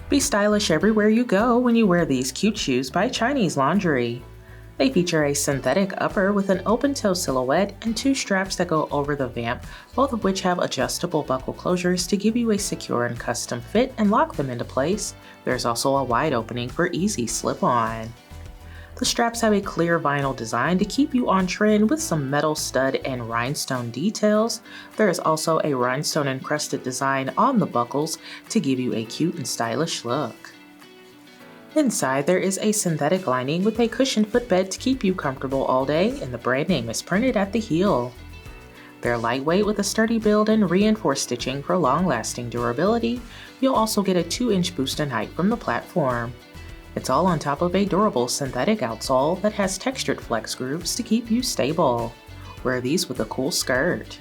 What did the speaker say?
Be stylish everywhere you go when you wear these cute shoes by Chinese Laundry. They feature a synthetic upper with an open-toe silhouette and two straps that go over the vamp, both of which have adjustable buckle closures to give you a secure and custom fit and lock them into place. There's also a wide opening for easy slip-on. The straps have a clear vinyl design to keep you on trend with some metal stud and rhinestone details. There is also a rhinestone encrusted design on the buckles to give you a cute and stylish look. Inside, there is a synthetic lining with a cushioned footbed to keep you comfortable all day, and the brand name is printed at the heel. They're lightweight with a sturdy build and reinforced stitching for long-lasting durability. You'll also get a 2-inch boost in height from the platform. It's all on top of a durable synthetic outsole that has textured flex grooves to keep you stable. Wear these with a cool skirt.